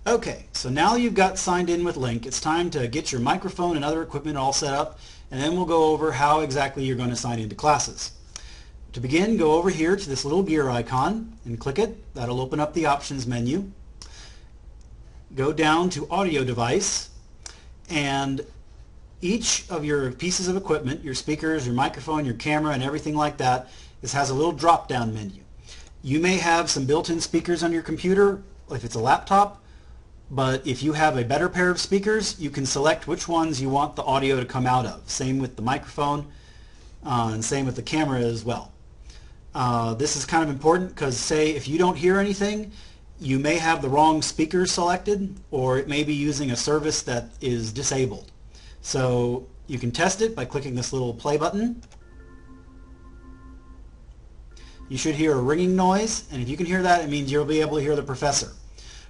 Okay, so now you've got signed in with Lync, it's time to get your microphone and other equipment all set up, and then we'll go over how exactly you're going to sign into classes. To begin, go over here to this little gear icon and click it. That'll open up the options menu. Go down to audio device, and each of your pieces of equipment, your speakers, your microphone, your camera, and everything like that, has a little drop-down menu. You may have some built-in speakers on your computer if it's a laptop, but if you have a better pair of speakers, you can select which ones you want the audio to come out of. Same with the microphone, and same with the camera as well. This is kind of important because, say, if you don't hear anything, you may have the wrong speakers selected, or it may be using a service that is disabled. So you can test it by clicking this little play button. You should hear a ringing noise, and if you can hear that, it means you'll be able to hear the professor.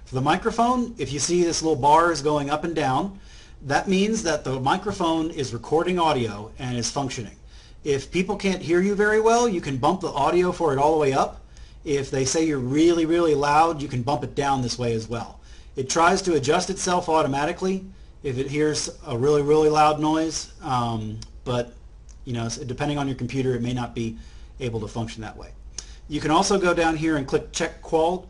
For the microphone, if you see this little bar is going up and down, that means that the microphone is recording audio and is functioning. If people can't hear you very well, you can bump the audio for it all the way up. If they say you're really, really loud, you can bump it down this way as well. It tries to adjust itself automatically if it hears a really, really loud noise, but depending on your computer, it may not be able to function that way. You can also go down here and click Check Call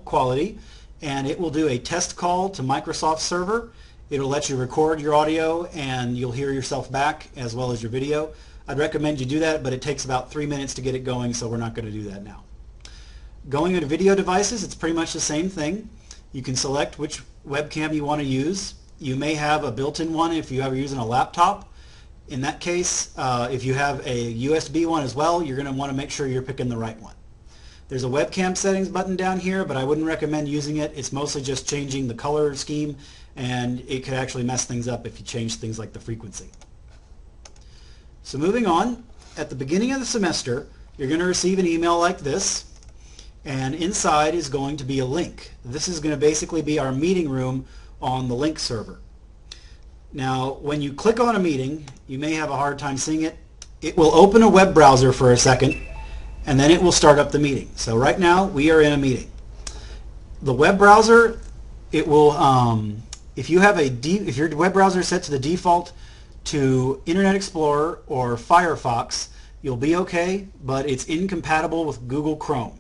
Quality, and it will do a test call to Microsoft Server. It'll let you record your audio, and you'll hear yourself back as well as your video. I'd recommend you do that, but it takes about 3 minutes to get it going, so we're not going to do that now. Going into video devices, it's pretty much the same thing. You can select which webcam you want to use. You may have a built-in one if you are using a laptop. In that case, if you have a USB one as well, you're going to want to make sure you're picking the right one. There's a webcam settings button down here, but I wouldn't recommend using it. It's mostly just changing the color scheme, and it could actually mess things up if you change things like the frequency. So moving on, at the beginning of the semester, you're going to receive an email like this, and inside is going to be a link. This is going to basically be our meeting room on the Lync server. Now, when you click on a meeting, you may have a hard time seeing it. It will open a web browser for a second, and then it will start up the meeting. So right now, we are in a meeting. The web browser, it will, if your web browser is set to the default to Internet Explorer or Firefox, you'll be okay, but it's incompatible with Google Chrome.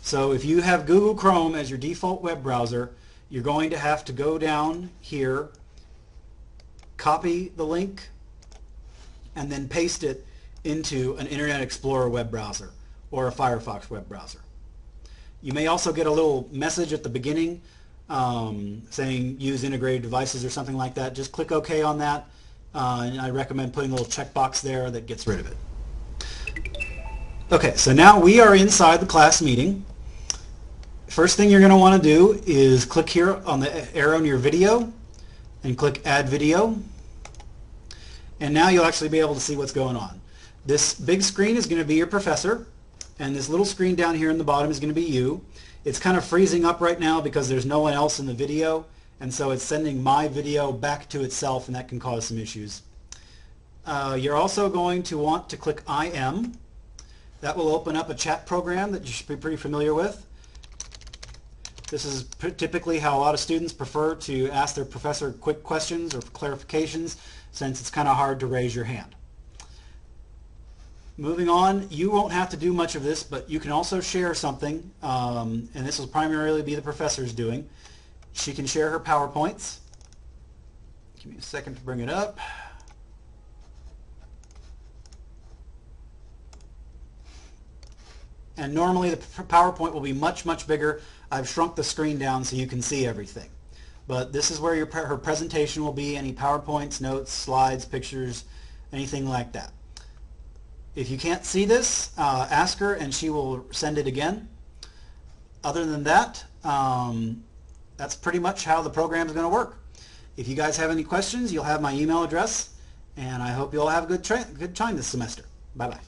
So if you have Google Chrome as your default web browser, you're going to have to go down here, copy the link, and then paste it into an Internet Explorer web browser or a Firefox web browser. You may also get a little message at the beginning saying use integrated devices or something like that. Just click OK on that, and I recommend putting a little checkbox there that gets rid of it. Okay, so now we are inside the class meeting. First thing you're going to want to do is click here on the arrow near video and click Add Video. And now you'll actually be able to see what's going on. This big screen is going to be your professor, and this little screen down here in the bottom is going to be you. It's kind of freezing up right now because there's no one else in the video, and so it's sending my video back to itself, and that can cause some issues. You're also going to want to click I am. That will open up a chat program that you should be pretty familiar with. This is typically how a lot of students prefer to ask their professor quick questions or clarifications, since it's kind of hard to raise your hand. Moving on, you won't have to do much of this, but you can also share something, and this will primarily be the professor's doing. She can share her PowerPoints. Give me a second to bring it up. And normally the PowerPoint will be much, much bigger. I've shrunk the screen down so you can see everything. But this is where her presentation will be, any PowerPoints, notes, slides, pictures, anything like that. If you can't see this, ask her and she will send it again. Other than that, that's pretty much how the program is going to work. If you guys have any questions, you'll have my email address, and I hope you'll have a good time this semester. Bye-bye.